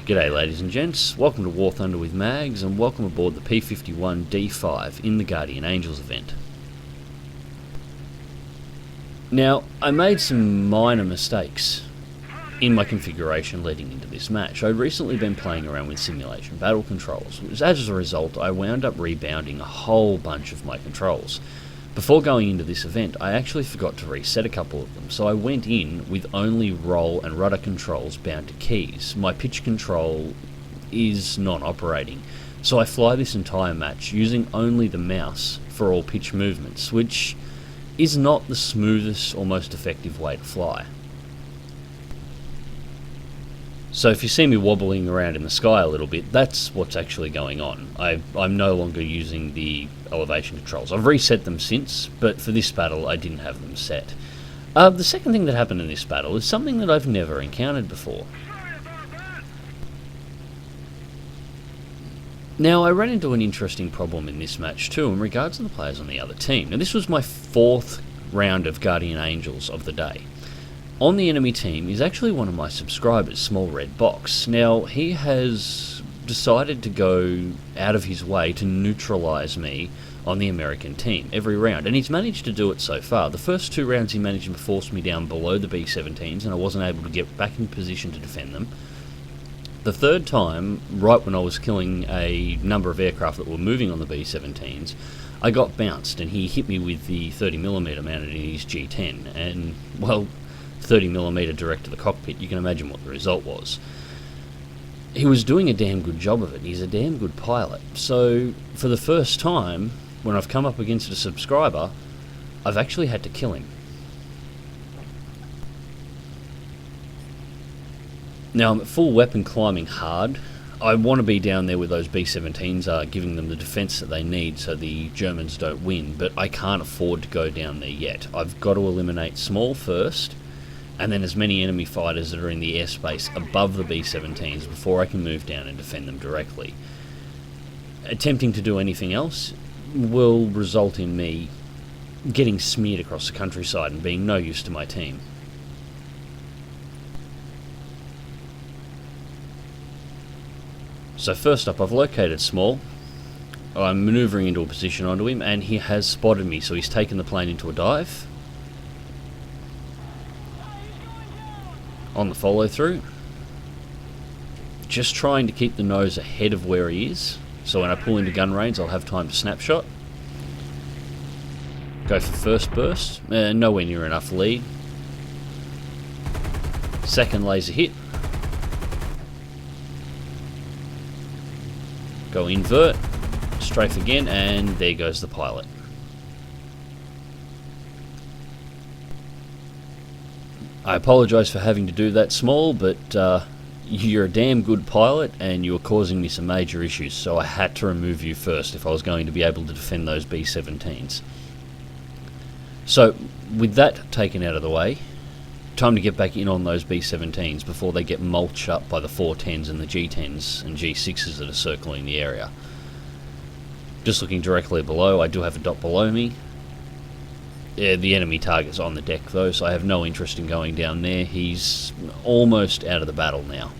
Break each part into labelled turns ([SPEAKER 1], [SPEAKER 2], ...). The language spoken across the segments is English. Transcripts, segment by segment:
[SPEAKER 1] G'day ladies and gents, welcome to War Thunder with Mags and welcome aboard the P-51D-5 in the Guardian Angels event. Now, I made some minor mistakes in my configuration leading into this match. I'd recently been playing around with simulation battle controls, which as a result I wound up rebounding a whole bunch of my controls. Before going into this event, I actually forgot to reset a couple of them, so I went in with only roll and rudder controls bound to keys. My pitch control is non-operating, so I fly this entire match using only the mouse for all pitch movements, which is not the smoothest or most effective way to fly. So if you see me wobbling around in the sky a little bit, that's what's actually going on. I'm no longer using the elevation controls. I've reset them since, but for this battle I didn't have them set. The second thing that happened in this battle is something that I've never encountered before. Now, I ran into an interesting problem in this match too in regards to the players on the other team. Now, this was my fourth round of Guardian Angels of the day. On the enemy team is actually one of my subscribers, Small Red Box. Now, he has decided to go out of his way to neutralise me on the American team every round, and he's managed to do it so far. The first two rounds he managed to force me down below the B-17s and I wasn't able to get back in position to defend them. The third time, right when I was killing a number of aircraft that were moving on the B-17s, I got bounced and he hit me with the 30mm mounted in his G10, and, well, 30mm direct to the cockpit, you can imagine what the result was. He was doing a damn good job of it, he's a damn good pilot. So, for the first time, when I've come up against a subscriber, I've actually had to kill him. Now, I'm at full weapon climbing hard. I want to be down there where those B-17s are, giving them the defence that they need so the Germans don't win, but I can't afford to go down there yet. I've got to eliminate Small first, and then as many enemy fighters that are in the airspace above the B-17s before I can move down and defend them directly. Attempting to do anything else will result in me getting smeared across the countryside and being no use to my team. So first up, I've located Small. I'm manoeuvring into a position onto him and he has spotted me, so he's taken the plane into a dive. On the follow through, just trying to keep the nose ahead of where he is, so when I pull into gun range I'll have time to snapshot. Go for first burst, nowhere near enough lead. Second laser hit. Go invert, strafe again, and there goes the pilot. I apologise for having to do that, Small, but you're a damn good pilot and you were causing me some major issues, so I had to remove you first if I was going to be able to defend those B-17s. So, with that taken out of the way, time to get back in on those B-17s before they get mulched up by the 410s and the G10s and G6s that are circling the area. Just looking directly below, I do have a dot below me. The enemy target's on the deck though, so I have no interest in going down there. He's almost out of the battle now.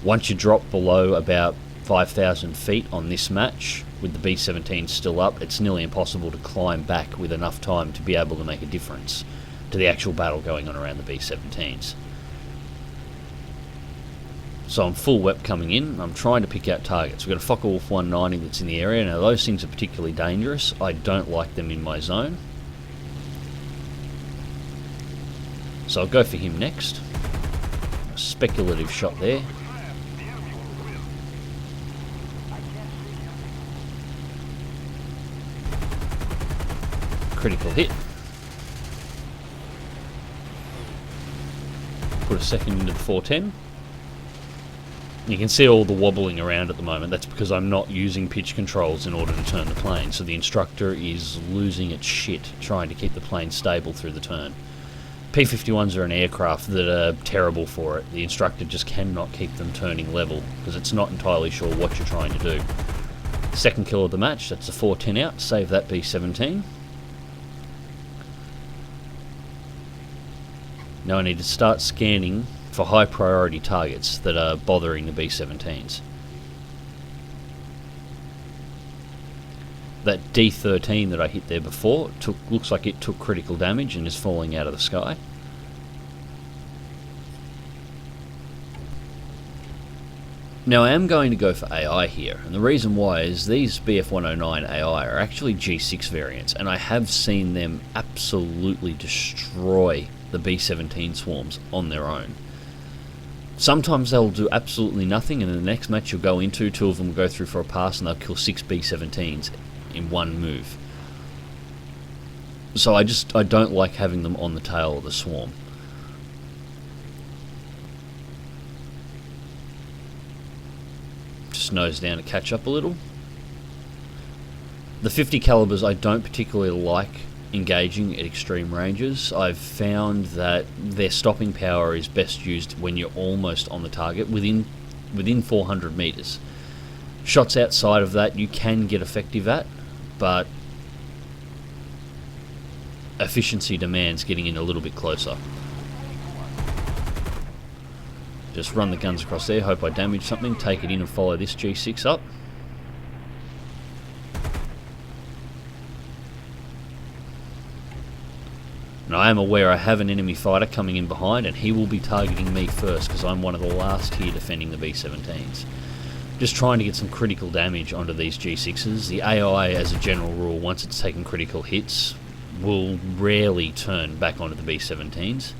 [SPEAKER 1] Once you drop below about 5,000 feet on this match, with the B-17 still up, it's nearly impossible to climb back with enough time to be able to make a difference to the actual battle going on around the B-17s. So I'm full wep coming in, I'm trying to pick out targets. We've got a Focke-Wulf 190 that's in the area. Now those things are particularly dangerous. I don't like them in my zone. So I'll go for him next. A speculative shot there. Critical hit. Put a second into the 410. You can see all the wobbling around at the moment. That's because I'm not using pitch controls in order to turn the plane, so the instructor is losing its shit trying to keep the plane stable through the turn. P-51s are an aircraft that are terrible for it. The instructor just cannot keep them turning level because it's not entirely sure what you're trying to do. Second kill of the match, that's a 410 out, save that B-17. Now I need to start scanning for high priority targets that are bothering the B-17s. That D-13 that I hit there before looks like it took critical damage and is falling out of the sky. Now I am going to go for AI here, and the reason why is these BF-109 AI are actually G6 variants, and I have seen them absolutely destroy the B-17 swarms on their own. Sometimes they'll do absolutely nothing, and in the next match you'll go into, two of them will go through for a pass and they'll kill 6 B-17s in one move. So I don't like having them on the tail of the swarm. Just nose down to catch up a little. The 50 calibers I don't particularly like engaging at extreme ranges. I've found that their stopping power is best used when you're almost on the target, within 400 meters. Shots outside of that you can get effective at, but efficiency demands getting in a little bit closer. Just run the guns across there, hope I damage something, take it in and follow this G6 up. And I am aware I have an enemy fighter coming in behind, and he will be targeting me first because I'm one of the last here defending the B-17s. Just trying to get some critical damage onto these G6s. The AI, as a general rule, once it's taken critical hits, will rarely turn back onto the B-17s.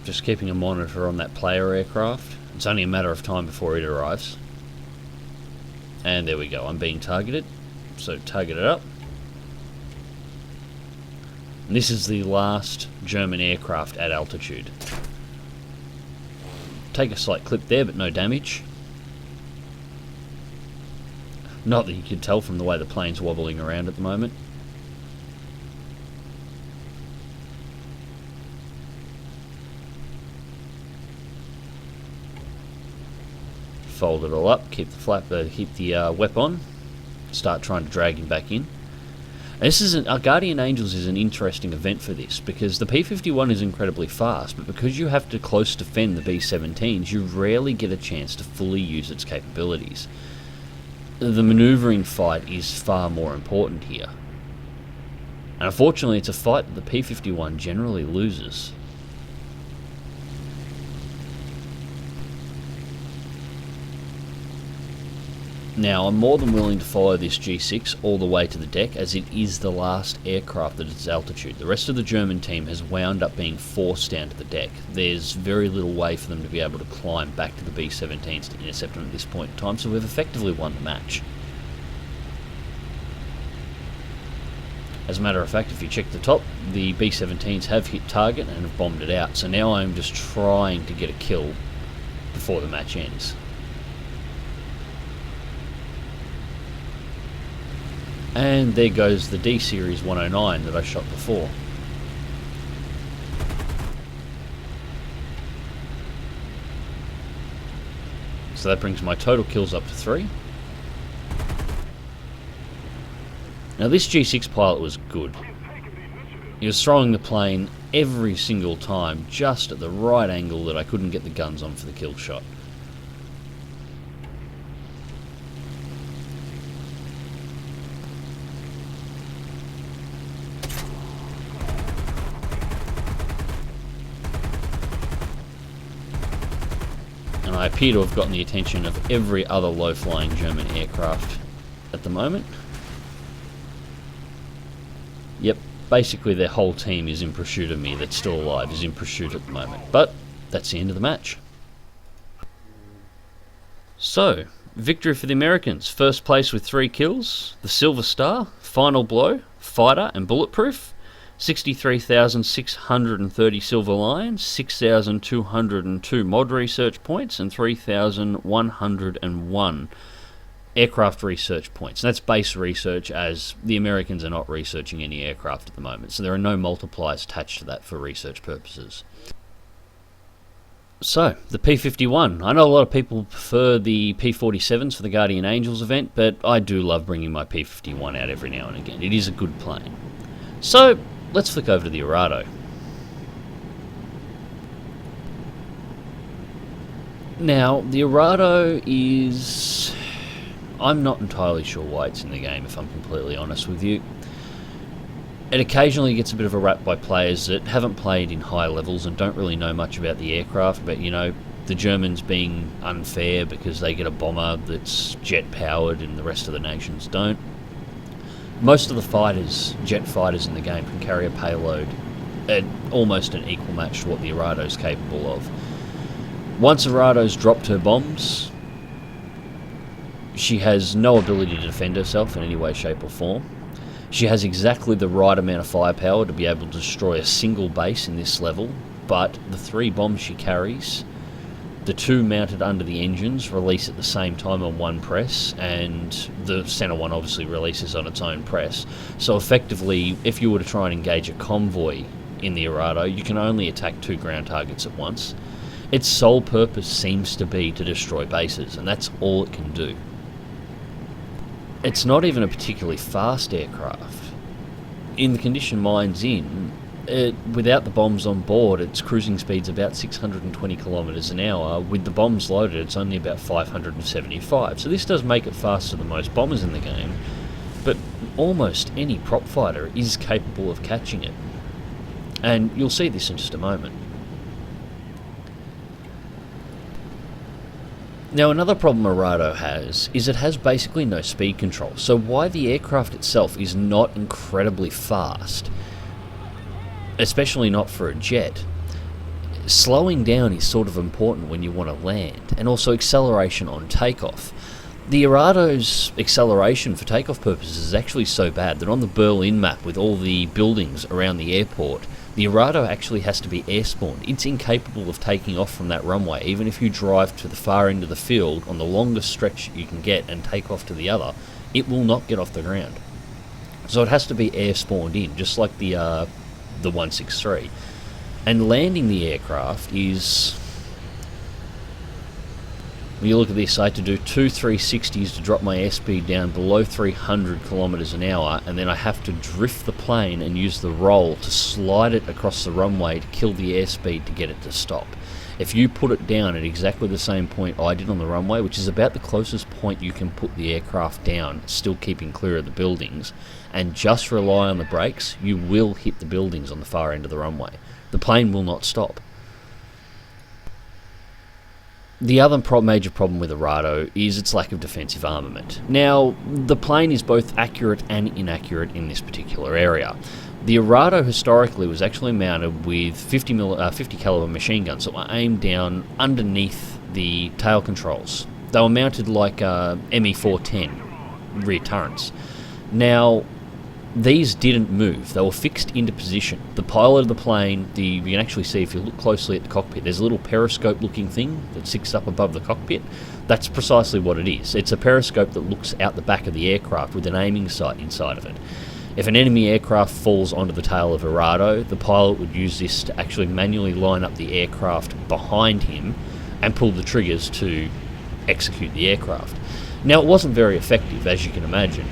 [SPEAKER 1] Just keeping a monitor on that player aircraft. It's only a matter of time before it arrives. And there we go, I'm being targeted. So target it up. And this is the last German aircraft at altitude. Take a slight clip there, but no damage. Not that you can tell from the way the plane's wobbling around at the moment. Fold it all up, keep the WEP on, start trying to drag him back in. And our Guardian Angels is an interesting event for this, because the P-51 is incredibly fast, but because you have to close defend the B-17s, you rarely get a chance to fully use its capabilities. The manoeuvring fight is far more important here. And unfortunately it's a fight that the P-51 generally loses. Now, I'm more than willing to follow this G6 all the way to the deck, as it is the last aircraft at its altitude. The rest of the German team has wound up being forced down to the deck. There's very little way for them to be able to climb back to the B-17s to intercept them at this point in time, so we've effectively won the match. As a matter of fact, if you check the top, the B-17s have hit target and have bombed it out, so now I'm just trying to get a kill before the match ends. And there goes the D-Series 109 that I shot before. So that brings my total kills up to 3. Now this G6 pilot was good. He was throwing the plane every single time just at the right angle that I couldn't get the guns on for the kill shot. I appear to have gotten the attention of every other low-flying German aircraft at the moment. Yep, basically their whole team is in pursuit of me that's still alive, is in pursuit at the moment. But that's the end of the match. So, victory for the Americans. First place with 3 kills, the Silver Star, Final Blow, Fighter and Bulletproof. 63,630 Silver Lions, 6,202 mod research points, and 3,101 aircraft research points. And that's base research, as the Americans are not researching any aircraft at the moment, so there are no multipliers attached to that for research purposes. So, the P-51. I know a lot of people prefer the P-47s for the Guardian Angels event, but I do love bringing my P-51 out every now and again. It is a good plane. So, let's flick over to the Arado. Now, the Arado is... I'm not entirely sure why it's in the game, if I'm completely honest with you. It occasionally gets a bit of a rap by players that haven't played in high levels and don't really know much about the aircraft, but you know, the Germans being unfair because they get a bomber that's jet-powered and the rest of the nations don't. Most of the fighters, jet fighters in the game, can carry a payload at almost an equal match to what the Arado's capable of. Once Arado's dropped her bombs, she has no ability to defend herself in any way, shape or form. She has exactly the right amount of firepower to be able to destroy a single base in this level, but the 3 bombs she carries, the 2 mounted under the engines, release at the same time on one press, and the center one obviously releases on its own press. So effectively, if you were to try and engage a convoy in the Arado, you can only attack 2 ground targets at once. Its sole purpose seems to be to destroy bases, and that's all it can do. It's not even a particularly fast aircraft. In the condition mine's in, without the bombs on board, its cruising speed's about 620 kilometers an hour. With the bombs loaded, it's only about 575. So this does make it faster than most bombers in the game, but almost any prop fighter is capable of catching it. And you'll see this in just a moment. Now, another problem Arado has is it has basically no speed control, so while the aircraft itself is not incredibly fast, especially not for a jet, slowing down is sort of important when you want to land, and also acceleration on takeoff. The Arado's acceleration for takeoff purposes is actually so bad that on the Berlin map with all the buildings around the airport, the Arado actually has to be air-spawned. It's incapable of taking off from that runway. Even if you drive to the far end of the field on the longest stretch you can get and take off to the other, it will not get off the ground. So it has to be air-spawned in, just like the 163. And landing the aircraft is... When you look at this, I had to do 2 360s to drop my airspeed down below 300 kilometers an hour, and then I have to drift the plane and use the roll to slide it across the runway to kill the airspeed to get it to stop. If you put it down at exactly the same point I did on the runway, which is about the closest point you can put the aircraft down, still keeping clear of the buildings, and just rely on the brakes, you will hit the buildings on the far end of the runway. The plane will not stop. The other major problem with Arado is its lack of defensive armament. Now, the plane is both accurate and inaccurate in this particular area. The Arado historically was actually mounted with 50 caliber machine guns that were aimed down underneath the tail controls. They were mounted like ME-410 rear turrets. Now, these didn't move. They were fixed into position. The pilot of the plane, you can actually see if you look closely at the cockpit, there's a little periscope looking thing that sticks up above the cockpit. That's precisely what it is. It's a periscope that looks out the back of the aircraft with an aiming sight inside of it. If an enemy aircraft falls onto the tail of Arado, the pilot would use this to actually manually line up the aircraft behind him and pull the triggers to execute the aircraft. Now, it wasn't very effective, as you can imagine.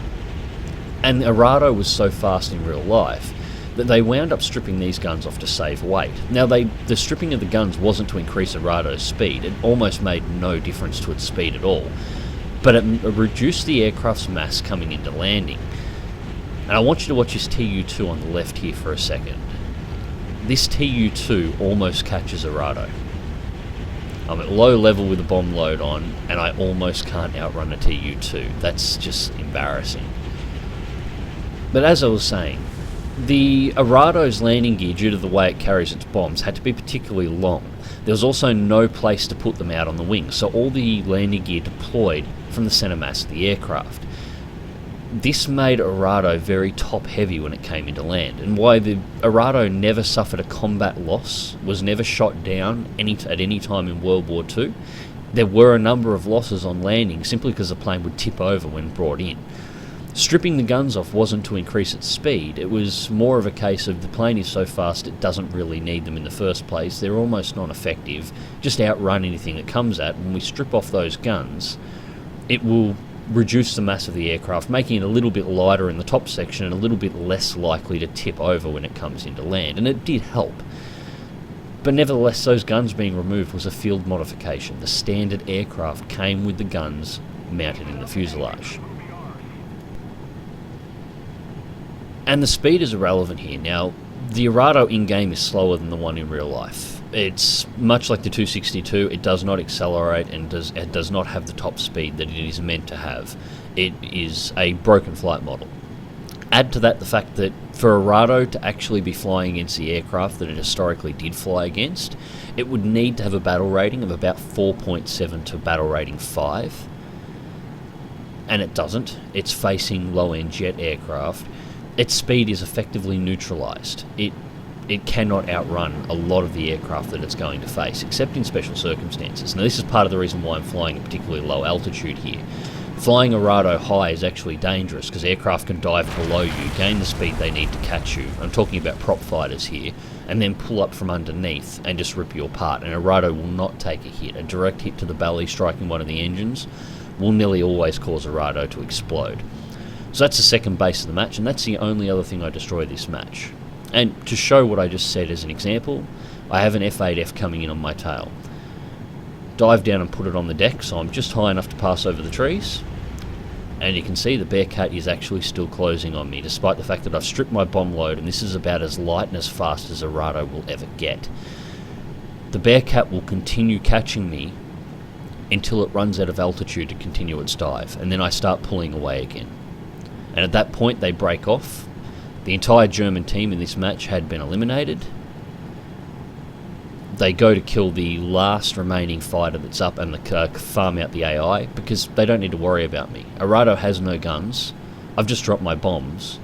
[SPEAKER 1] And Arado was so fast in real life that they wound up stripping these guns off to save weight. Now, the stripping of the guns wasn't to increase Arado's speed. It almost made no difference to its speed at all. But it reduced the aircraft's mass coming into landing. And I want you to watch this Tu-2 on the left here for a second. This Tu-2 almost catches Arado. I'm at low level with a bomb load on, and I almost can't outrun a Tu-2. That's just embarrassing. But as I was saying, the Arado's landing gear, due to the way it carries its bombs, had to be particularly long. There was also no place to put them out on the wings, so all the landing gear deployed from the centre mass of the aircraft. This made Arado very top-heavy when it came into land, and why the Arado never suffered a combat loss, was never shot down at any time in World War II. There were a number of losses on landing simply because the plane would tip over when brought in. Stripping the guns off wasn't to increase its speed, it was more of a case of the plane is so fast it doesn't really need them in the first place, they're almost non-effective, just outrun anything it comes at. When we strip off those guns, it will reduce the mass of the aircraft, making it a little bit lighter in the top section and a little bit less likely to tip over when it comes into land, and it did help. But nevertheless, those guns being removed was a field modification. The standard aircraft came with the guns mounted in the fuselage. And the speed is irrelevant here. Now, the Arado in-game is slower than the one in real life. It's much like the 262, it does not accelerate and it does not have the top speed that it is meant to have. It is a broken flight model. Add to that the fact that for Arado to actually be flying against the aircraft that it historically did fly against, it would need to have a battle rating of about 4.7 to battle rating 5. And it doesn't. It's facing low-end jet aircraft. Its speed is effectively neutralised. It cannot outrun a lot of the aircraft that it's going to face, except in special circumstances. Now, this is part of the reason why I'm flying at particularly low altitude here. Flying Arado high is actually dangerous because aircraft can dive below you, gain the speed they need to catch you. I'm talking about prop fighters here, and then pull up from underneath and just rip you apart. And Arado will not take a hit. A direct hit to the belly striking one of the engines will nearly always cause Arado to explode. So that's the second base of the match, and that's the only other thing I destroy this match. And to show what I just said as an example, I have an F8F coming in on my tail. Dive down and put it on the deck, so I'm just high enough to pass over the trees. And you can see the Bearcat is actually still closing on me, despite the fact that I've stripped my bomb load, and this is about as light and as fast as Arado will ever get. The Bearcat will continue catching me until it runs out of altitude to continue its dive, and then I start pulling away again. And at that point they break off. The entire German team in this match had been eliminated. They go to kill the last remaining fighter that's up and farm out the AI because they don't need to worry about me. Arado has no guns. I've just dropped my bombs.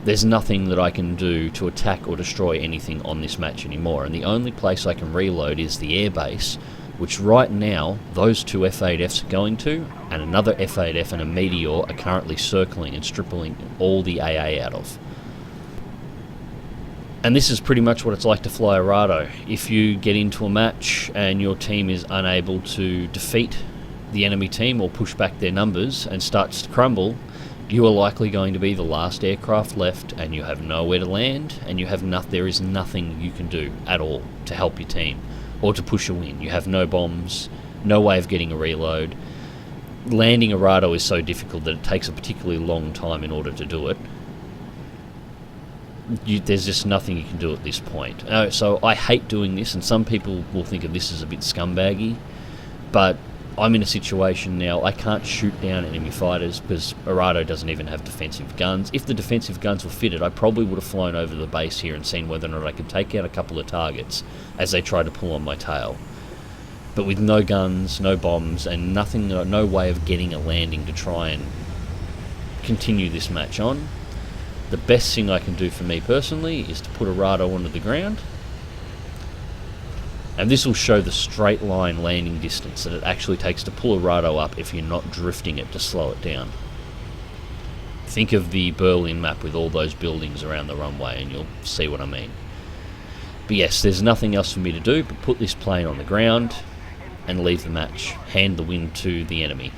[SPEAKER 1] There's nothing that I can do to attack or destroy anything on this match anymore, and the only place I can reload is the airbase, which right now those two F8Fs are going to, and another F8F and a Meteor are currently circling and stripping all the AA out of. And this is pretty much what it's like to fly Arado. If you get into a match and your team is unable to defeat the enemy team or push back their numbers and starts to crumble, you are likely going to be the last aircraft left, and you have nowhere to land, and there is nothing you can do at all to help your team or to push a win. You have no bombs, no way of getting a reload. Landing Arado is so difficult that it takes a particularly long time in order to do it. There's just nothing you can do at this point. So I hate doing this, and some people will think of this as a bit scumbaggy, but I'm in a situation now, I can't shoot down enemy fighters because Arado doesn't even have defensive guns. If the defensive guns were fitted, I probably would have flown over the base here and seen whether or not I could take out a couple of targets as they try to pull on my tail. But with no guns, no bombs, and nothing, no way of getting a landing to try and continue this match on, the best thing I can do for me personally is to put Arado onto the ground. And this will show the straight line landing distance that it actually takes to pull Arado up if you're not drifting it to slow it down. Think of the Berlin map with all those buildings around the runway and you'll see what I mean. But yes, there's nothing else for me to do but put this plane on the ground and leave the match. Hand the win to the enemy.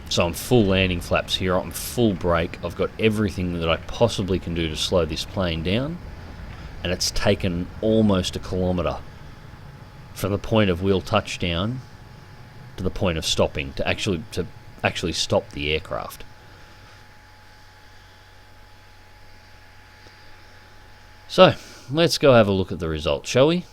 [SPEAKER 1] So I'm full landing flaps here, I'm full brake, I've got everything that I possibly can do to slow this plane down. And it's taken almost a kilometre from the point of wheel touchdown to the point of stopping to actually stop the aircraft. So let's go have a look at the results, shall we?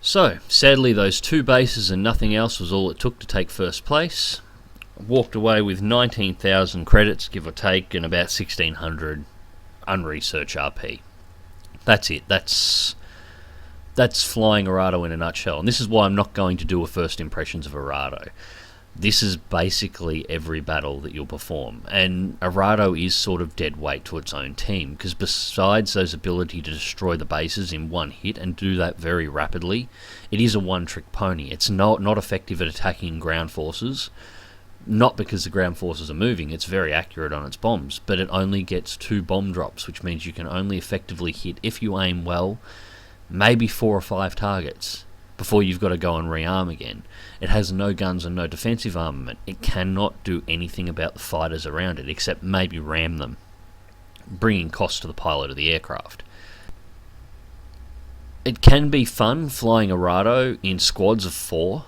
[SPEAKER 1] So sadly those two bases and nothing else was all it took to take first place. Walked away with 19,000 credits, give or take, and about 1,600 unresearched RP. That's it. That's flying Arado in a nutshell. And this is why I'm not going to do a first impressions of Arado. This is basically every battle that you'll perform, and Arado is sort of dead weight to its own team, because besides those ability to destroy the bases in one hit and do that very rapidly, it is a one-trick pony. It's not effective at attacking ground forces, not because the ground forces are moving. It's very accurate on its bombs, but it only gets 2 bomb drops, which means you can only effectively hit, if you aim well, maybe 4 or 5 targets before you've got to go and rearm again. It has no guns and no defensive armament. It cannot do anything about the fighters around it except maybe ram them, bringing cost to the pilot of the aircraft. It can be fun flying Arado in squads of 4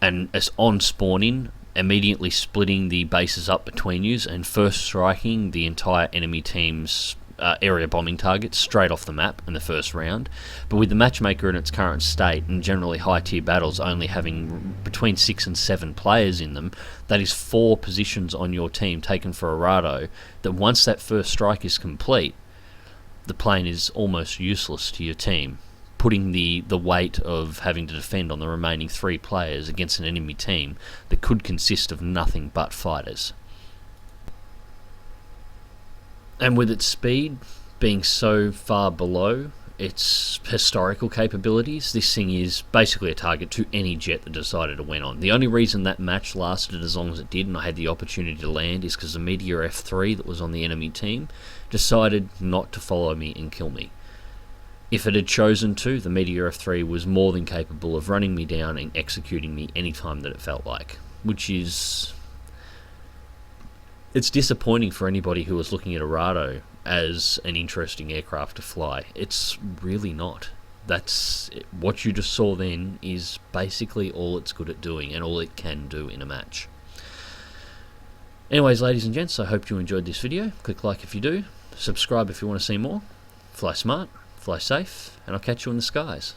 [SPEAKER 1] and as on spawning, immediately splitting the bases up between you and first striking the entire enemy team's area bombing targets straight off the map in the first round. But with the matchmaker in its current state, and generally high tier battles only having between 6 and 7 players in them, that is 4 positions on your team taken for Arado, that once that first strike is complete, the plane is almost useless to your team, putting the weight of having to defend on the remaining 3 players against an enemy team that could consist of nothing but fighters. And with its speed being so far below its historical capabilities, this thing is basically a target to any jet that decided to went on. The only reason that match lasted as long as it did and I had the opportunity to land is because the Meteor F3 that was on the enemy team decided not to follow me and kill me. If it had chosen to, the Meteor F3 was more than capable of running me down and executing me any time that it felt like, which is... It's disappointing for anybody who was looking at Arado as an interesting aircraft to fly. It's really not. That's what you just saw then is basically all it's good at doing and all it can do in a match. Anyways, ladies and gents, I hope you enjoyed this video. Click like if you do. Subscribe if you want to see more. Fly smart, fly safe, and I'll catch you in the skies.